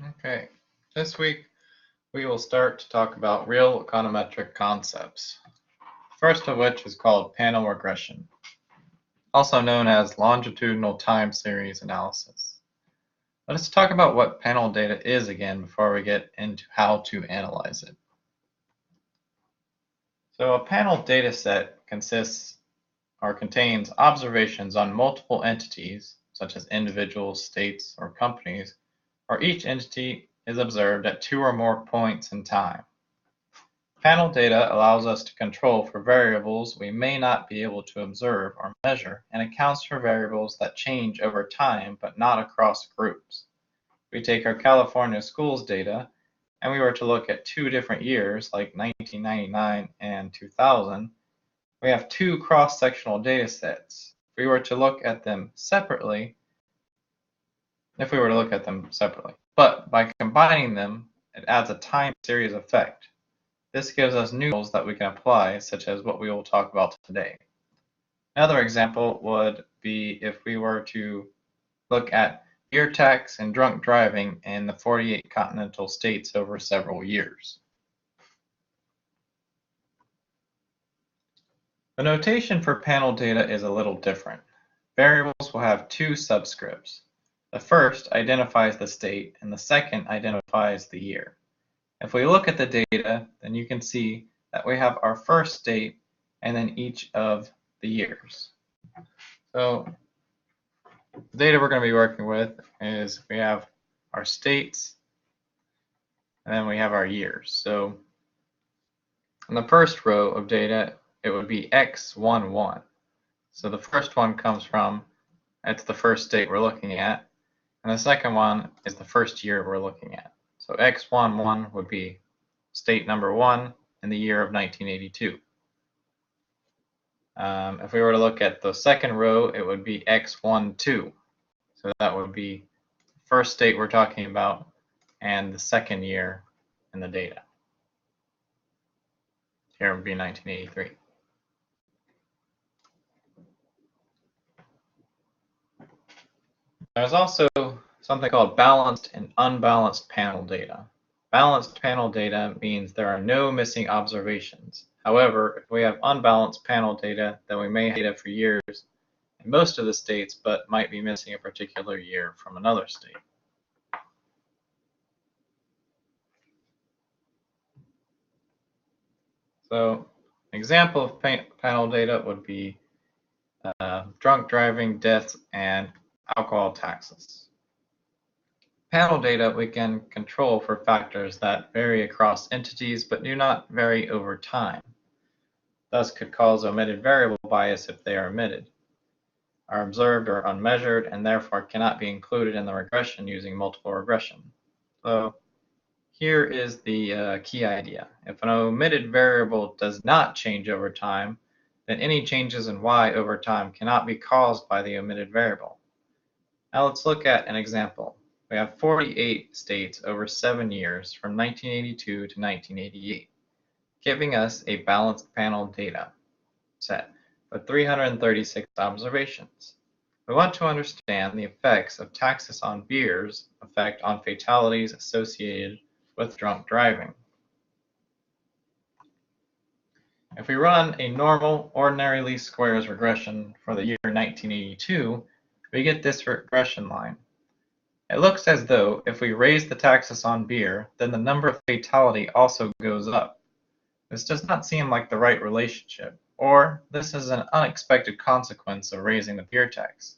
Okay, this week we will start to talk about real econometric concepts. The first of which is called panel regression, also known as longitudinal time series analysis. Let's talk about what panel data is again before we get into how to analyze it. So a panel data set contains observations on multiple entities, such as individuals, states, or companies, where each entity is observed at two or more points in time. Panel data allows us to control for variables we may not be able to observe or measure and accounts for variables that change over time but not across groups. We take our California schools data and we were to look at two different years like 1999 and 2000, we have two cross-sectional data sets. If we were to look at them separately, but by combining them, it adds a time series effect. This gives us new rules that we can apply, such as what we will talk about today. Another example would be if we were to look at beer tax and drunk driving in the 48 continental states over several years. The notation for panel data is a little different. Variables will have two subscripts. The first identifies the state and the second identifies the year. If we look at the data, then you can see that we have our first state and then each of the years. So the data we're going to be working with is we have our states and then we have our years. So in the first row of data, it would be X11. So the first one comes from, it's the first state we're looking at, and the second one is the first year we're looking at. So X11 would be state number 1 in the year of 1982. If we were to look at the second row, it would be X12. So that would be the first state we're talking about and the second year in the data. Here would be 1983. There's also something called balanced and unbalanced panel data. Balanced panel data means there are no missing observations. However, if we have unbalanced panel data, then we may have data for years in most of the states, but might be missing a particular year from another state. So, an example of panel data would be drunk driving, deaths, and alcohol taxes. Panel data we can control for factors that vary across entities but do not vary over time, thus could cause omitted variable bias if they are omitted, are observed or unmeasured, and therefore cannot be included in the regression using multiple regression. So here is the key idea. If an omitted variable does not change over time, then any changes in y over time cannot be caused by the omitted variable. Now let's look at an example. We have 48 states over 7 years from 1982 to 1988, giving us a balanced panel data set with 336 observations. We want to understand the effects of taxes on beer's effect on fatalities associated with drunk driving. If we run a normal ordinary least squares regression for the year 1982, we get this regression line. It looks as though if we raise the taxes on beer, then the number of fatality also goes up. This does not seem like the right relationship, or this is an unexpected consequence of raising the beer tax,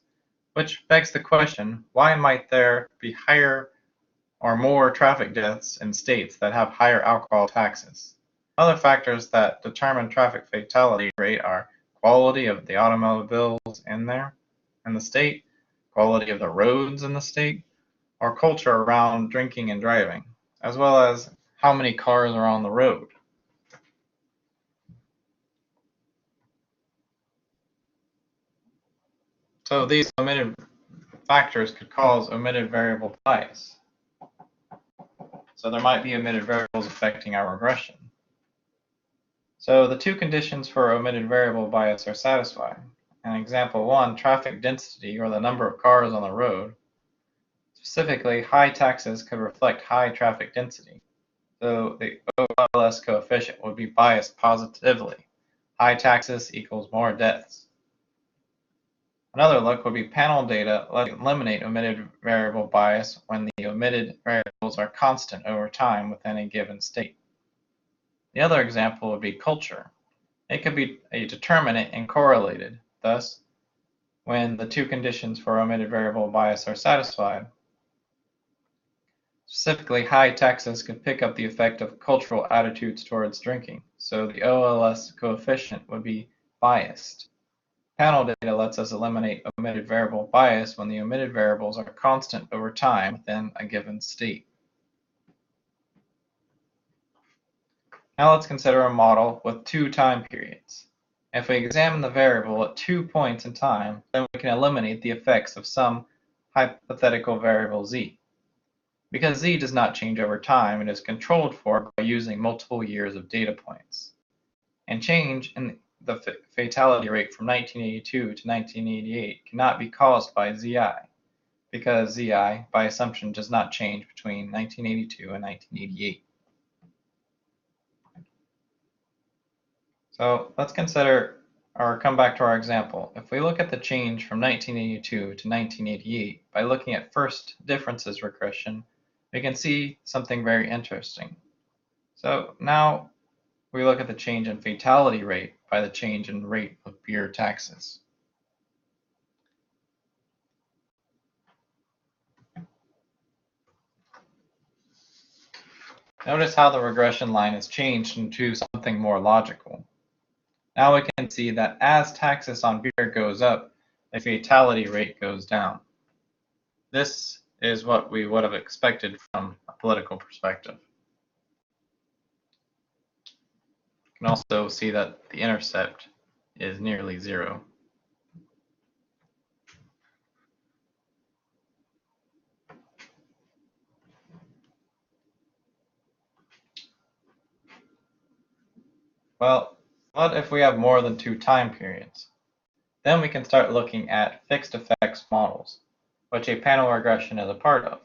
which begs the question, why might there be higher or more traffic deaths in states that have higher alcohol taxes? Other factors that determine traffic fatality rate are quality of the automobiles in the state, quality of the roads in the state, or culture around drinking and driving, as well as how many cars are on the road. So these omitted factors could cause omitted variable bias. So there might be omitted variables affecting our regression. So the two conditions for omitted variable bias are satisfied. In example 1, traffic density, or the number of cars on the road, is Specifically, high taxes could reflect high traffic density, so the OLS coefficient would be biased positively. High taxes equals more deaths. Another look would be panel data eliminate omitted variable bias when the omitted variables are constant over time within a given state. The other example would be culture. It could be a determinant and correlated. Thus, when the two conditions for omitted variable bias are satisfied, specifically high taxes could pick up the effect of cultural attitudes towards drinking, so the OLS coefficient would be biased. Panel data lets us eliminate omitted variable bias when the omitted variables are constant over time within a given state. Now let's consider a model with two time periods. If we examine the variable at 2 points in time, then we can eliminate the effects of some hypothetical variable z. Because z does not change over time, it is controlled for by using multiple years of data points. And change in the fatality rate from 1982 to 1988 cannot be caused by zi, because zi, by assumption, does not change between 1982 and 1988. So let's consider, or come back to our example. If we look at the change from 1982 to 1988 by looking at first differences regression, we can see something very interesting. So now we look at the change in fatality rate by the change in rate of beer taxes. Notice how the regression line has changed into something more logical. Now we can see that as taxes on beer goes up, the fatality rate goes down. This is what we would have expected from a political perspective. You can also see that the intercept is nearly zero. Well, what if we have more than two time periods? Then we can start looking at fixed effects models, which a panel regression is a part of.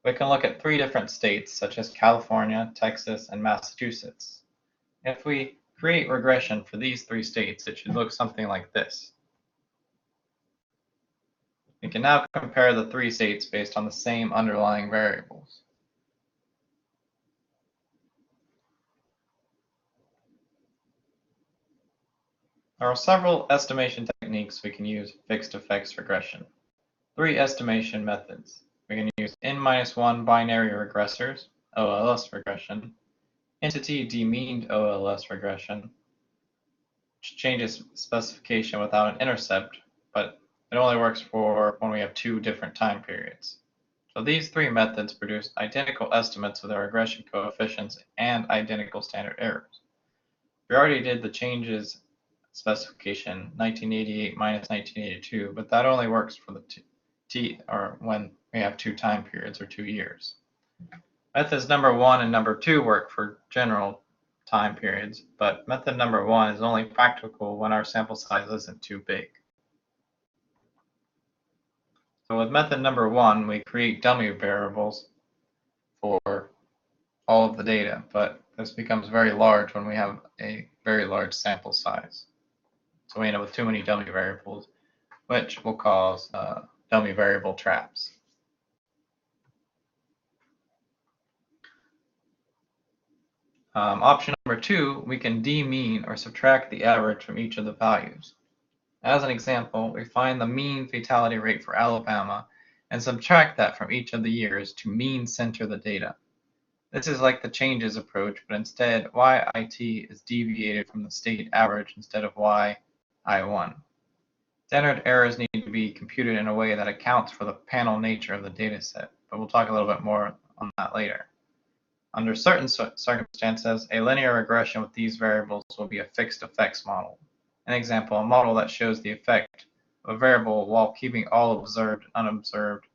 We can look at three different states, such as California, Texas, and Massachusetts. If we create regression for these three states, it should look something like this. We can now compare the three states based on the same underlying variables. There are several estimation techniques we can use for fixed effects regression. Three estimation methods. We can use N-1 binary regressors, OLS regression, entity demeaned OLS regression, which changes specification without an intercept, but it only works for when we have two different time periods. So these three methods produce identical estimates of the regression coefficients and identical standard errors. We already did the changes specification 1988 minus 1982, but that only works for the or when we have two time periods or 2 years. Methods number 1 and number 2 work for general time periods, but method number 1 is only practical when our sample size isn't too big. So with method number 1, we create dummy variables for all of the data, but this becomes very large when we have a very large sample size. So we end up with too many dummy variables, which will cause dummy variable traps. Option number 2, we can demean or subtract the average from each of the values. As an example, we find the mean fatality rate for Alabama and subtract that from each of the years to mean center the data. This is like the changes approach, but instead YIT is deviated from the state average instead of YI1. Standard errors need to be computed in a way that accounts for the panel nature of the dataset, but we'll talk a little bit more on that later. Under certain circumstances, a linear regression with these variables will be a fixed effects model. An example, a model that shows the effect of a variable while keeping all observed and unobserved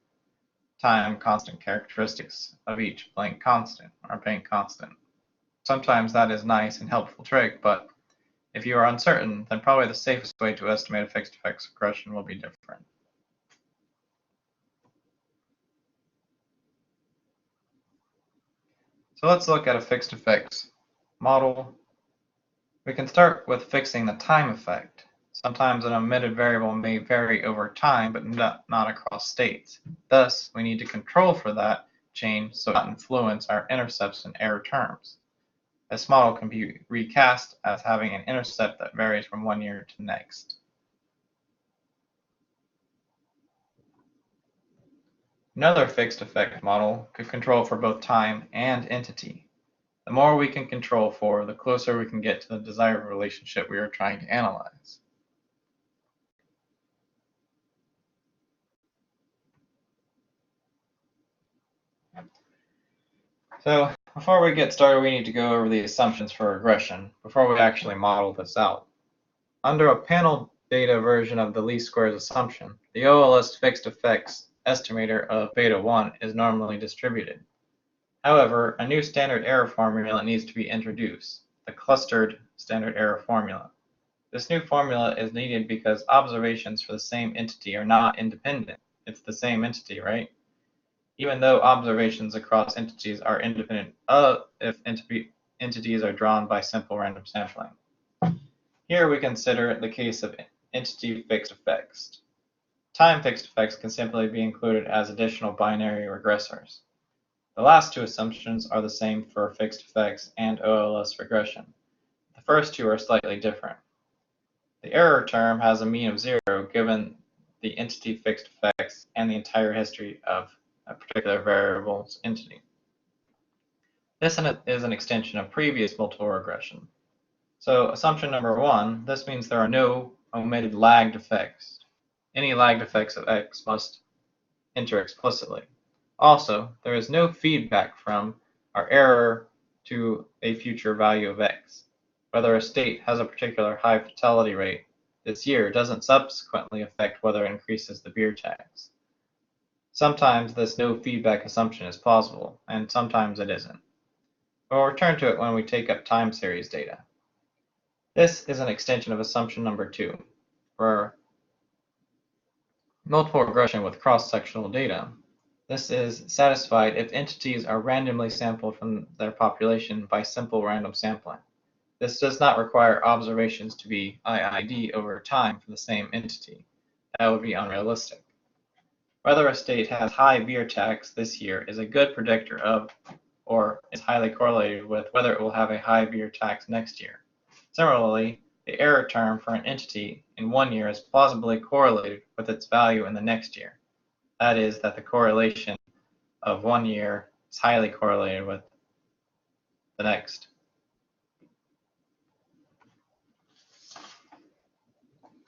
time constant characteristics of each blank constant, or bank constant. Sometimes that is nice and helpful trick, but if you are uncertain, then probably the safest way to estimate a fixed effects regression will be different. So let's look at a fixed effects model. We can start with fixing the time effect. Sometimes an omitted variable may vary over time, but not across states. Thus, we need to control for that change so it does not influence our intercepts and error terms. This model can be recast as having an intercept that varies from one year to next. Another fixed effect model could control for both time and entity. The more we can control for, the closer we can get to the desired relationship we are trying to analyze. So before we get started, we need to go over the assumptions for regression before we actually model this out. Under a panel data version of the least squares assumption, the OLS fixed effects estimator of beta 1 is normally distributed. However, a new standard error formula needs to be introduced, the clustered standard error formula. This new formula is needed because observations for the same entity are not independent. It's the same entity, right? Even though observations across entities are independent if entities are drawn by simple random sampling. Here we consider the case of entity fixed effects. Time fixed effects can simply be included as additional binary regressors. The last two assumptions are the same for fixed effects and OLS regression. The first two are slightly different. The error term has a mean of 0 given the entity fixed effects and the entire history of a particular variable's entity. This is an extension of previous multiple regression. So assumption number 1, this means there are no omitted lagged effects. Any lagged effects of x must enter explicitly. Also, there is no feedback from our error to a future value of x. Whether a state has a particular high fatality rate this year doesn't subsequently affect whether it increases the beer tax. Sometimes this no feedback assumption is plausible, and sometimes it isn't. We'll return to it when we take up time series data. This is an extension of assumption number 2, for multiple regression with cross-sectional data. This is satisfied if entities are randomly sampled from their population by simple random sampling. This does not require observations to be IID over time for the same entity. That would be unrealistic. Whether a state has high beer tax this year is a good predictor of, or is highly correlated with, whether it will have a high beer tax next year. Similarly, the error term for an entity in one year is plausibly correlated with its value in the next year. That is, that the correlation of 1 year is highly correlated with the next.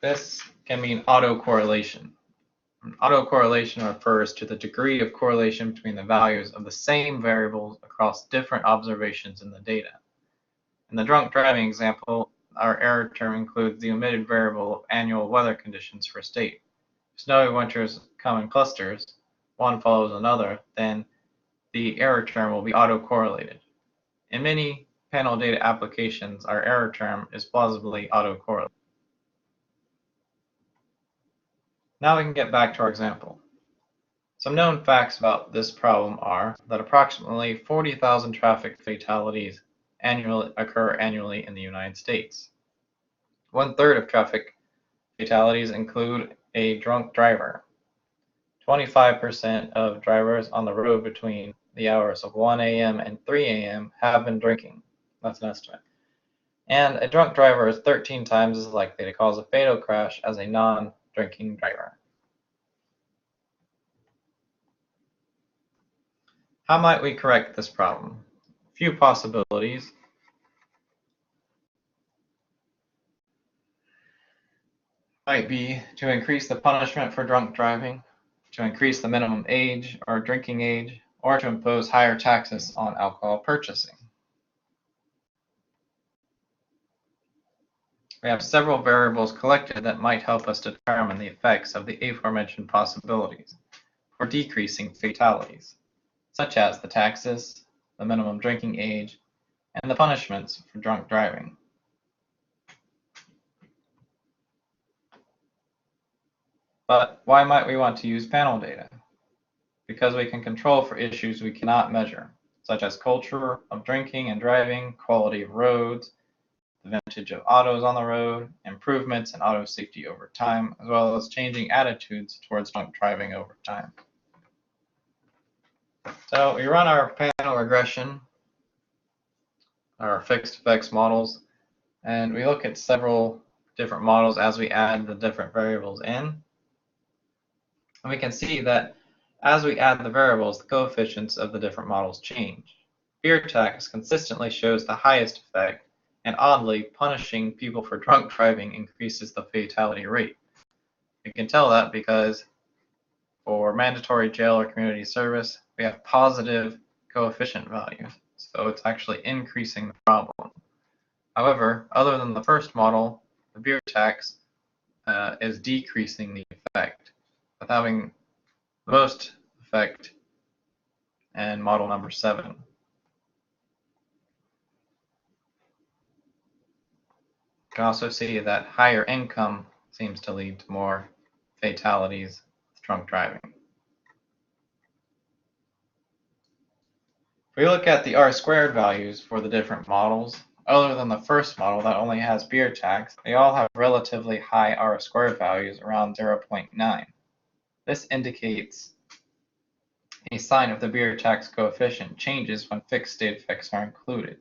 This can mean autocorrelation. Autocorrelation refers to the degree of correlation between the values of the same variables across different observations in the data. In the drunk driving example, our error term includes the omitted variable of annual weather conditions for a state. If snowy winters come in clusters, one follows another, then the error term will be autocorrelated. In many panel data applications, our error term is plausibly autocorrelated. Now we can get back to our example. Some known facts about this problem are that approximately 40,000 traffic fatalities occur annually in the United States. 1/3 of traffic fatalities include a drunk driver. 25% of drivers on the road between the hours of 1 a.m. and 3 a.m. have been drinking. That's an estimate. And a drunk driver is 13 times as likely to cause a fatal crash as a non-drinking driver. How might we correct this problem? A few possibilities. Might be to increase the punishment for drunk driving, to increase the minimum age or drinking age, or to impose higher taxes on alcohol purchasing. We have several variables collected that might help us determine the effects of the aforementioned possibilities for decreasing fatalities, such as the taxes, the minimum drinking age, and the punishments for drunk driving. But why might we want to use panel data? Because we can control for issues we cannot measure. such as culture of drinking and driving, quality of roads, the vintage of autos on the road, improvements in auto safety over time, as well as changing attitudes towards drunk driving over time. So we run our panel regression, our fixed effects models, and we look at several different models as we add the different variables in. And we can see that as we add the variables, the coefficients of the different models change. Beer tax consistently shows the highest effect, and oddly, punishing people for drunk driving increases the fatality rate. We can tell that because for mandatory jail or community service, we have positive coefficient values, so it's actually increasing the problem. However, other than the first model, the beer tax is decreasing the effect, with having the most effect in model number 7. You can also see that higher income seems to lead to more fatalities with drunk driving. If we look at the R-squared values for the different models, other than the first model that only has beer tax, they all have relatively high R-squared values around 0.9. This indicates a sign of the beer tax coefficient changes when fixed state effects are included.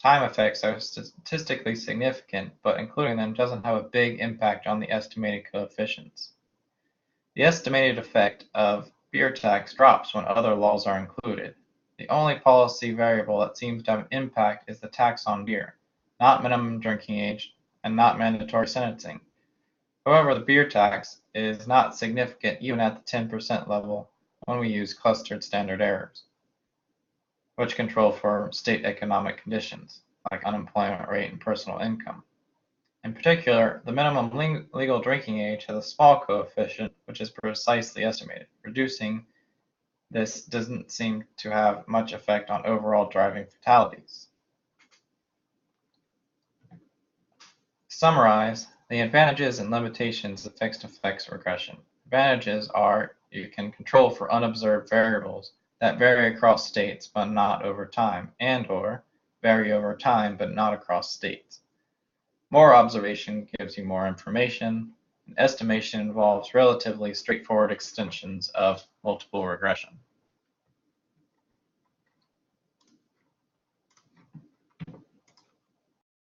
Time effects are statistically significant, but including them doesn't have a big impact on the estimated coefficients. The estimated effect of beer tax drops when other laws are included. The only policy variable that seems to have an impact is the tax on beer, not minimum drinking age and not mandatory sentencing. However, the beer tax is not significant even at the 10% level when we use clustered standard errors, which control for state economic conditions like unemployment rate and personal income. In particular, the minimum legal drinking age has a small coefficient, which is precisely estimated. Reducing this doesn't seem to have much effect on overall driving fatalities. To summarize, the advantages and limitations of fixed effects regression. Advantages are you can control for unobserved variables that vary across states but not over time, and/or vary over time but not across states. More observation gives you more information, and estimation involves relatively straightforward extensions of multiple regression.